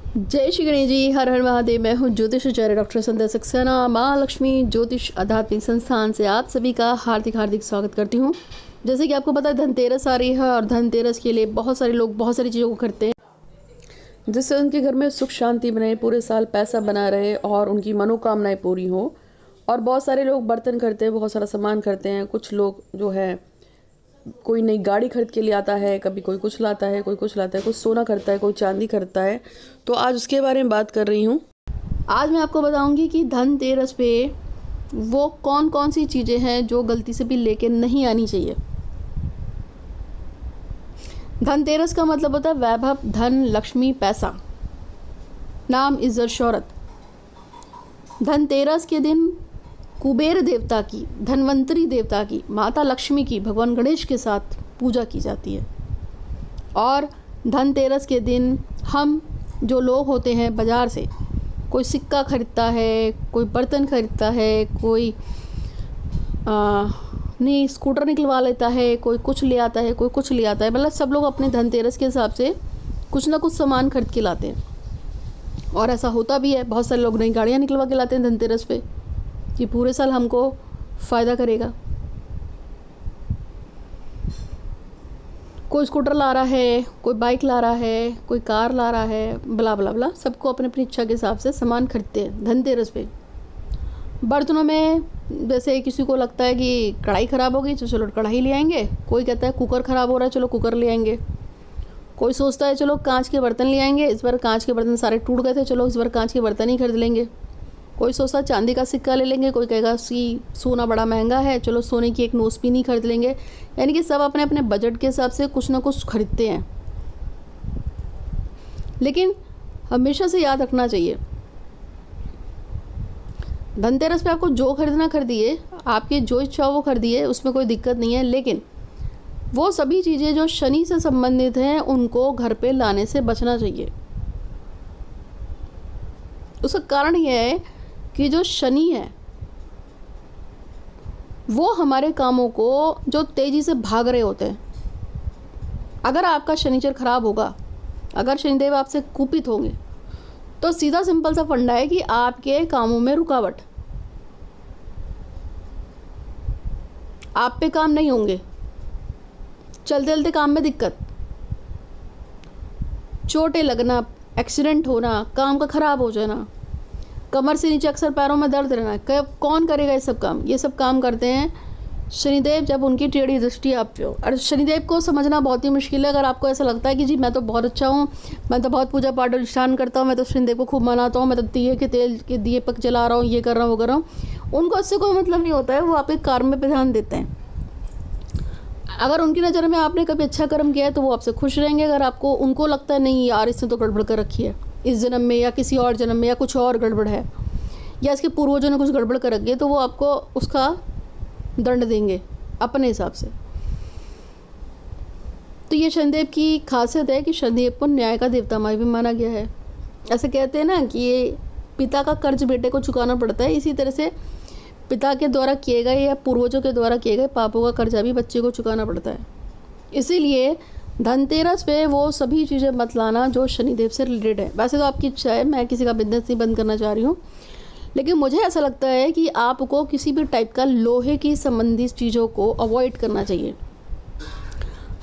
जय श्री गणेश जी। हर हर महादेव। मैं हूँ ज्योतिषाचार्य डॉक्टर संध्या सक्सेना, माँ लक्ष्मी ज्योतिष आध्यात्मिक संस्थान से आप सभी का हार्दिक हार्दिक स्वागत करती हूँ। जैसे कि आपको पता है धनतेरस आ रही है और धनतेरस के लिए बहुत सारे लोग बहुत सारी चीज़ों को करते हैं जिससे उनके घर में सुख शांति बने, पूरे साल पैसा बना रहे और उनकी मनोकामनाएं पूरी हो। और बहुत सारे लोग बर्तन करते हैं, बहुत सारा सामान करते हैं। कुछ लोग जो है कोई नई गाड़ी खरीद के लिए आता है, कभी कोई कुछ लाता है, कोई कुछ लाता है, कोई सोना करता है, कोई चांदी करता है। तो आज उसके बारे में बात कर रही हूँ। आज मैं आपको बताऊंगी कि धनतेरस पे वो कौन कौन सी चीज़ें हैं जो गलती से भी लेके नहीं आनी चाहिए। धनतेरस का मतलब होता है वैभव, धन, लक्ष्मी, पैसा, नाम, इज्जत, शोहरत। धनतेरस के दिन कुबेर देवता की, धन्वंतरी देवता की, माता लक्ष्मी की, भगवान गणेश के साथ पूजा की जाती है। और धनतेरस के दिन हम जो लोग होते हैं बाज़ार से कोई सिक्का खरीदता है, कोई बर्तन खरीदता है, कोई नहीं स्कूटर निकलवा लेता है, कोई कुछ ले आता है, कोई कुछ ले आता है। मतलब सब लोग अपने धनतेरस के हिसाब से कुछ ना कुछ सामान खरीद के लाते हैं। और ऐसा होता भी है, बहुत सारे लोग नई गाड़ियाँ निकलवा के लाते हैं धनतेरस पे कि पूरे साल हमको फ़ायदा करेगा। कोई स्कूटर ला रहा है, कोई बाइक ला रहा है, कोई कार ला रहा है, बला बला बला। सबको अपनी अपनी इच्छा के हिसाब से सामान खरीदते हैं धनतेरस पे। बर्तनों में जैसे किसी को लगता है कि कढ़ाई ख़राब होगी तो चलो कढ़ाई ले आएंगे, कोई कहता है कुकर ख़राब हो रहा है चलो कुकर ले आएंगे, कोई सोचता है चलो कांच के बर्तन ले आएंगे, इस बार कांच के बर्तन सारे टूट गए थे चलो इस बार कांच के बर्तन ही खरीद लेंगे। कोई सोचता चांदी का सिक्का ले लेंगे, कोई कहेगा कि सोना बड़ा महंगा है चलो सोने की एक नोजपीनी खरीद लेंगे। यानी कि सब अपने अपने बजट के हिसाब से कुछ ना कुछ खरीदते हैं। लेकिन हमेशा से याद रखना चाहिए धनतेरस पे आपको जो खरीदना खरीदिए, आपकी जो इच्छा हो वो खरीदिए, उसमें कोई दिक्कत नहीं है। लेकिन वो सभी चीज़ें जो शनि से संबंधित हैं उनको घर पे लाने से बचना चाहिए। उसका कारण यह है कि जो शनि है वो हमारे कामों को जो तेज़ी से भाग रहे होते हैं। अगर आपका शनिचर खराब होगा, अगर शनिदेव आपसे कुपित होंगे तो सीधा सिंपल सा फंडा है कि आपके कामों में रुकावट, आप पे काम नहीं होंगे, चलते चलते काम में दिक्कत, चोटें लगना, एक्सीडेंट होना, काम का ख़राब हो जाना, कमर से नीचे अक्सर पैरों में दर्द रहना। कौन करेगा ये सब काम? ये सब काम करते हैं शनिदेव जब उनकी टेढ़ी दृष्टि आप पे हो। और शनिदेव को समझना बहुत ही मुश्किल है। अगर आपको ऐसा लगता है कि जी मैं तो बहुत अच्छा हूँ, मैं तो बहुत पूजा पाठ अनुष्ठान करता हूँ, मैं तो शनिदेव को खूब मनाता हूँ, मैं तो दिए के तेल के दीपक जला रहा हूँ, ये कर रहा हूँ वो कर रहा हूँ, उनको इससे कोई मतलब नहीं होता है। वो आपके कर्म पे ध्यान देते हैं। अगर उनकी नज़र में आपने कभी अच्छा कर्म किया है तो वो आपसे खुश रहेंगे। अगर आपको उनको लगता है नहीं यार इसने तो गड़बड़ कर रखी है इस जन्म में या किसी और जन्म में, या कुछ और गड़बड़ है, या इसके पूर्वजों ने कुछ गड़बड़ कर रखी है, तो वो आपको उसका दंड देंगे अपने हिसाब से। तो ये शनिदेव की खासियत है कि शनिदेव को न्याय का देवता भी माना गया है। ऐसे कहते हैं ना कि ये पिता का कर्ज बेटे को चुकाना पड़ता है, इसी तरह से पिता के द्वारा किए गए या पूर्वजों के द्वारा किए गए पापों का कर्जा भी बच्चे को चुकाना पड़ता है। इसीलिए धनतेरस पे वो सभी चीज़ें मत लाना जो शनिदेव से रिलेटेड है। वैसे तो आपकी इच्छा है, मैं किसी का बिजनेस नहीं बंद करना चाह रही हूँ, लेकिन मुझे ऐसा लगता है कि आपको किसी भी टाइप का लोहे की संबंधित चीज़ों को अवॉइड करना चाहिए।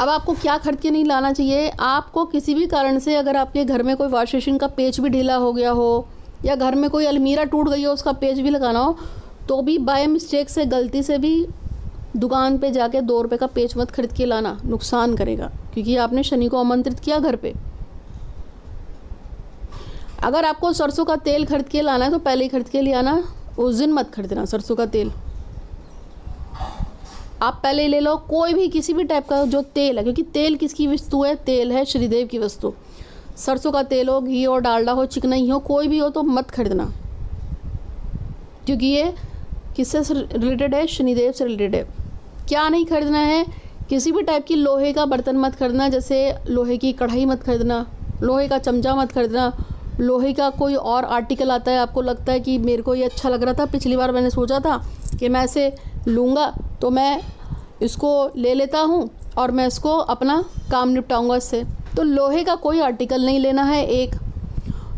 अब आपको क्या खरीद के नहीं लाना चाहिए? आपको किसी भी कारण से अगर आपके घर में कोई वॉश बेसिन का पेच भी ढीला हो गया हो, या घर में कोई अलमीरा टूट गई हो उसका पेच भी लगाना हो, तो भी बाय मिस्टेक से गलती से भी दुकान पे जाके 2 रुपये का पेच मत खरीद के लाना, नुकसान करेगा, क्योंकि आपने शनि को आमंत्रित किया घर पे। अगर आपको सरसों का तेल खरीद के लाना है तो पहले ही खरीद के ले आना, उस दिन मत खरीदना सरसों का तेल। आप पहले ही ले लो कोई भी किसी भी टाइप का जो तेल है, क्योंकि तेल किसकी वस्तु है? तेल है शनिदेव की वस्तु। सरसों का तेल हो, घी हो, डालडा हो, चिकनाई हो, कोई भी हो तो मत खरीदना, क्योंकि ये किससे रिलेटेड है? शनिदेव से रिलेटेड है। क्या नहीं खरीदना है? किसी भी टाइप की लोहे का बर्तन मत खरीदना, जैसे लोहे की कढ़ाई मत खरीदना, लोहे का चमचा मत खरीदना, लोहे का कोई और आर्टिकल आता है, आपको लगता है कि मेरे को ये अच्छा लग रहा था, पिछली बार मैंने सोचा था कि मैं इसे लूँगा तो मैं इसको ले लेता हूँ और मैं इसको अपना काम निपटाऊँगा इससे, तो लोहे का कोई आर्टिकल नहीं लेना है। एक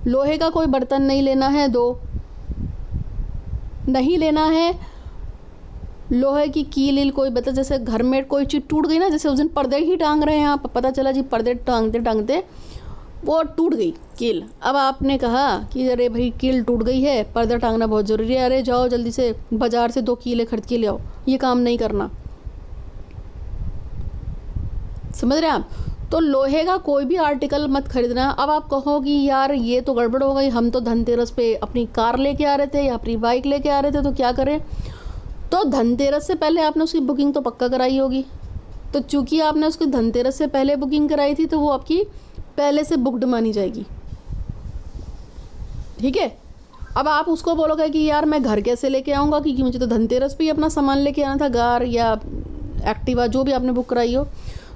लोहे का कोई बर्तन नहीं लेना है। 2, नहीं लेना है लोहे की कील कोई बता, जैसे घर में कोई चीज़ टूट गई ना, जैसे उस दिन पर्दे ही टांग रहे हैं आप, पता चला जी पर्दे टांगते टांगते वो टूट गई कील। अब आपने कहा कि अरे भाई कील टूट गई है, पर्दा टांगना बहुत ज़रूरी है, अरे जाओ जल्दी से बाज़ार से 2 कीलें खरीद के ले आओ। ये काम नहीं करना, समझ रहे हैं आप। तो लोहे का कोई भी आर्टिकल मत खरीदना। अब आप कहोगी यार ये तो गड़बड़ हो गई, हम तो धनतेरस पे अपनी कार लेके आ रहे थे या अपनी बाइक लेके आ रहे थे, तो क्या करें। तो धनतेरस से पहले आपने उसकी बुकिंग तो पक्का कराई होगी। तो चूंकि आपने उसकी धनतेरस से पहले बुकिंग कराई थी, तो वो आपकी पहले से बुकड मानी जाएगी, ठीक है। अब आप उसको बोलोगे कि यार मैं घर कैसे लेके आऊँगा, क्योंकि मुझे तो धनतेरस पे ही अपना सामान लेके आना था, कार या एक्टिवा जो भी आपने बुक कराई हो।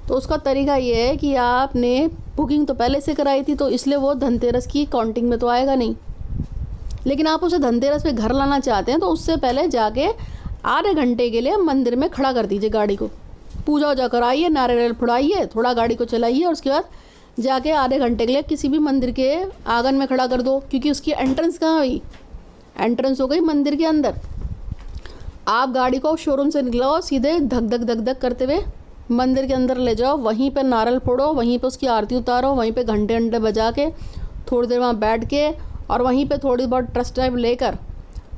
तो उसका तरीका ये है कि आपने बुकिंग तो पहले से कराई थी, तो इसलिए वो धनतेरस की काउंटिंग में तो आएगा नहीं। लेकिन आप उसे धनतेरस पे घर लाना चाहते हैं, तो उससे पहले जाके आधे घंटे के लिए मंदिर में खड़ा कर दीजिए गाड़ी को, पूजा वूजा कराइए, नारियल फुड़ाइए, थोड़ा गाड़ी को चलाइए, और उसके बाद जाके आधे घंटे के लिए किसी भी मंदिर के आंगन में खड़ा कर दो, क्योंकि उसकी एंट्रेंस कहाँ हुई, एंट्रेंस हो गई मंदिर के अंदर। आप गाड़ी को शोरूम से निकलाओ, सीधे धक धक धक धक करते हुए मंदिर के अंदर ले जाओ, वहीं पे नारियल फोड़ो, वहीं पे उसकी आरती उतारो, वहीं पे घंटे घंटे बजा के थोड़ी देर वहाँ बैठ के, और वहीं पे थोड़ी बहुत ट्रस्ट ड्राइव लेकर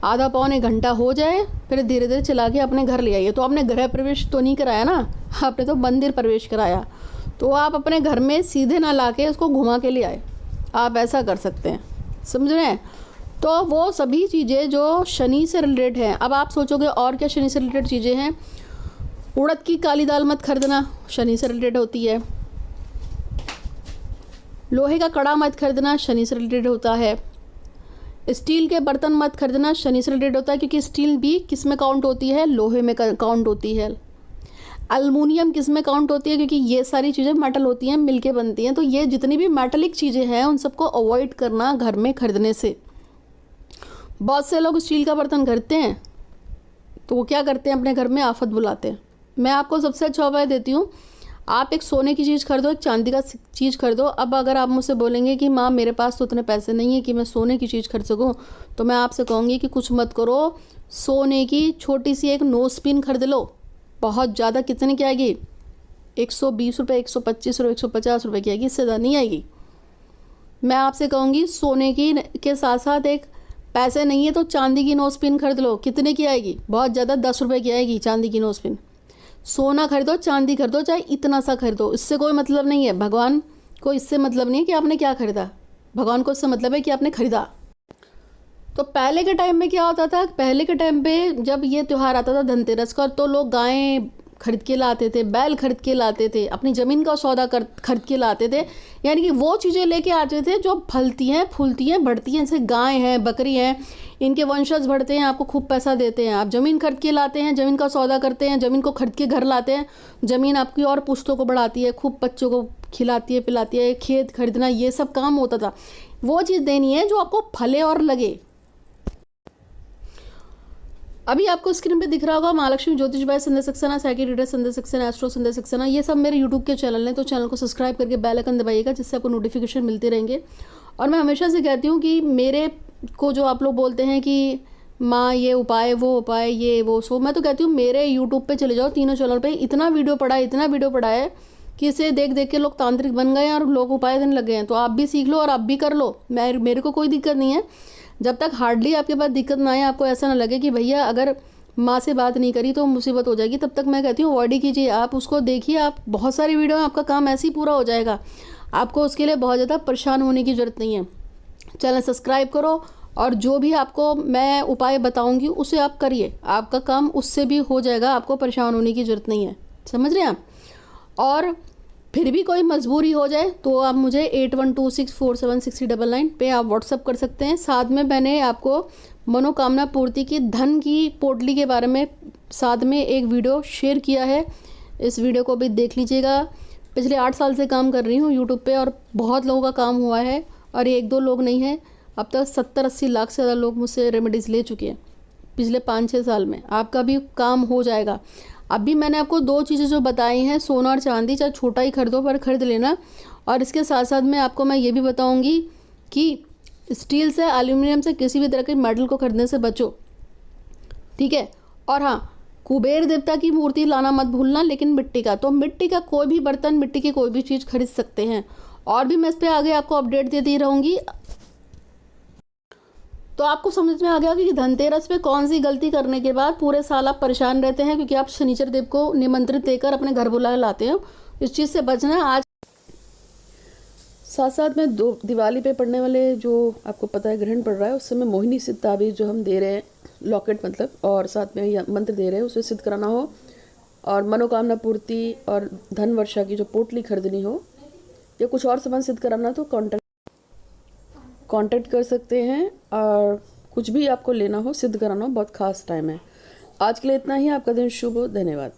आधा पौने घंटा हो जाए, फिर धीरे धीरे चला के अपने घर ले आइए। तो आपने गृह प्रवेश तो नहीं कराया ना, आपने तो मंदिर प्रवेश कराया। तो आप अपने घर में सीधे ना ला के उसको घुमा के ले आए, आप ऐसा कर सकते हैं, समझ रहे हैं। तो वो सभी चीज़ें जो शनि से रिलेटेड हैं। अब आप सोचोगे और क्या शनि से रिलेटेड चीज़ें हैं। उड़द की काली दाल मत खरीदना, शनि से रिलेटेड होती है। लोहे का कड़ा मत खरीदना, शनि से रिलेटेड होता है। स्टील के बर्तन मत खरीदना, शनि से रिलेटेड होता है, क्योंकि स्टील भी किस में काउंट होती है, लोहे में काउंट होती है। एल्युमिनियम किस में काउंट होती है, क्योंकि ये सारी चीज़ें मेटल होती हैं, मिलके बनती हैं। तो ये जितनी भी मेटलिक चीज़ें हैं उन सबको अवॉइड करना घर में खरीदने से। बहुत से लोग स्टील का बर्तन खरीदते हैं, तो वो क्या करते हैं, अपने घर में आफत बुलाते हैं। मैं आपको सबसे अच्छा उपाय देती हूँ, आप एक सोने की चीज़ खरीदो, एक चांदी का चीज़ खरीदो। अब अगर आप मुझसे बोलेंगे कि माँ मेरे पास तो उतने पैसे नहीं है कि मैं सोने की चीज़ खरीद सकूँ, तो मैं आपसे कहूँगी कि कुछ मत करो, सोने की छोटी सी एक नोज पिन खरीद लो। बहुत ज़्यादा कितने की आएगी, 120 रुपये, 125 रुपये, 150 रुपये की आएगी, इससे ज़्यादा नहीं आएगी। मैं आपसे कहूँगी सोने की के साथ साथ एक पैसे नहीं है तो चांदी की नोज पिन खरीद लो। कितने की आएगी, बहुत ज़्यादा 10 रुपये की आएगी चांदी की नोज पिन। सोना खरीदो, चांदी खरीदो, चाहे इतना सा खरीदो, इससे कोई मतलब नहीं है। भगवान को इससे मतलब नहीं है कि आपने क्या खरीदा, भगवान को इससे मतलब है कि आपने खरीदा। तो पहले के टाइम में क्या होता था, पहले के टाइम पे जब ये त्यौहार आता था धनतेरस का, तो लोग गायें खरीद के लाते थे, बैल खरीद के लाते थे, अपनी ज़मीन का सौदा खरीद के लाते थे। यानी कि वो चीज़ें लेके आते थे जो फलती हैं, फूलती हैं, बढ़ती हैं। जैसे गाय हैं, बकरी हैं, इनके वंशज बढ़ते हैं, आपको खूब पैसा देते हैं। आप ज़मीन खरीद के लाते हैं, ज़मीन का सौदा करते हैं, ज़मीन को खरीद के घर लाते हैं। ज़मीन आपकी और पुश्तों को बढ़ाती है, खूब बच्चों को खिलाती है, पिलाती है। खेत खरीदना, ये सब काम होता था। वो चीज़ देनी है जो आपको फले और लगे। अभी आपको स्क्रीन पे दिख रहा होगा महालक्ष्मी ज्योतिष बाय संध्या सक्सेना, साइकिल रीडर संध्या सक्सेना, एस्ट्रो संध्या सक्सेना, ये सब मेरे यूट्यूब के चैनल हैं। तो चैनल को सब्सक्राइब करके बेल आइकन दबाइएगा, जिससे आपको नोटिफिकेशन मिलते रहेंगे। और मैं हमेशा से कहती हूँ कि मेरे को जो आप लोग बोलते हैं कि माँ ये उपाय वो उपाय ये वो सो, मैं तो कहती हूँ मेरे यूट्यूब पे चले जाओ, तीनों चैनल पे इतना वीडियो पड़ा है, इतना वीडियो पड़ा है कि इसे देख देख के लोग तांत्रिक बन गए हैं और लोग उपाय देने लगे हैं। तो आप भी सीख लो और आप भी कर लो, मेरे को कोई दिक्कत नहीं है। जब तक हार्डली आपके पास दिक्कत ना आए, आपको ऐसा ना लगे कि भैया अगर माँ से बात नहीं करी तो मुसीबत हो जाएगी, तब तक मैं कहती हूँ अवॉइड ही कीजिए। आप उसको देखिए, आप बहुत सारी वीडियो में आपका काम ऐसे ही पूरा हो जाएगा। आपको उसके लिए बहुत ज़्यादा परेशान होने की ज़रूरत नहीं है। चैनल सब्सक्राइब करो और जो भी आपको मैं उपाय बताऊंगी उसे आप करिए, आपका काम उससे भी हो जाएगा, आपको परेशान होने की ज़रूरत नहीं है। समझ रहे हैं आप। और फिर भी कोई मजबूरी हो जाए तो आप मुझे 8126476099 पे आप व्हाट्सअप कर सकते हैं। साथ में मैंने आपको मनोकामना पूर्ति की धन की पोटली के बारे में साथ में एक वीडियो शेयर किया है, इस वीडियो को भी देख लीजिएगा। पिछले 8 साल से काम कर रही हूँ यूट्यूब पे और बहुत लोगों का काम हुआ है, और ये 1-2 लोग नहीं हैं, अब तक 70-80 लाख से ज़्यादा लोग मुझसे रेमेडीज़ ले चुके हैं पिछले 5-6 साल में। आपका भी काम हो जाएगा। अभी मैंने आपको 2 चीज़ें जो बताई हैं, सोना और चांदी, चाहे छोटा ही खरीदो पर खरीद लेना। और इसके साथ साथ में आपको मैं ये भी बताऊंगी कि स्टील से, एल्यूमिनियम से, किसी भी तरह के मेटल को खरीदने से बचो, ठीक है। और हाँ, कुबेर देवता की मूर्ति लाना मत भूलना, लेकिन मिट्टी का, तो मिट्टी का कोई भी बर्तन, मिट्टी की कोई भी चीज़ खरीद सकते हैं। और भी मैं इस पर आगे आपको अपडेट देती रहूँगी। तो आपको समझ में आ गया कि धनतेरस पे कौन सी गलती करने के बाद पूरे साल आप परेशान रहते हैं, क्योंकि आप शनिचर देव को निमंत्रित देकर अपने घर बुला लाते हो। इस चीज़ से बचना है। आज साथ साथ में दिवाली पे पड़ने वाले जो आपको पता है ग्रहण पड़ रहा है, उस समय मोहिनी सिद्ध ताबीज़ जो हम दे रहे हैं, लॉकेट मतलब, और साथ में यह मंत्र दे रहे हैं, उसे सिद्ध कराना हो, और मनोकामना पूर्ति और धन वर्षा की जो पोटली खरीदनी हो या कुछ और सामान सिद्ध कराना, तो कांटेक्ट कर सकते हैं। और कुछ भी आपको लेना हो, सिद्ध कराना हो, बहुत खास टाइम है। आज के लिए इतना ही। आपका दिन शुभ हो। धन्यवाद।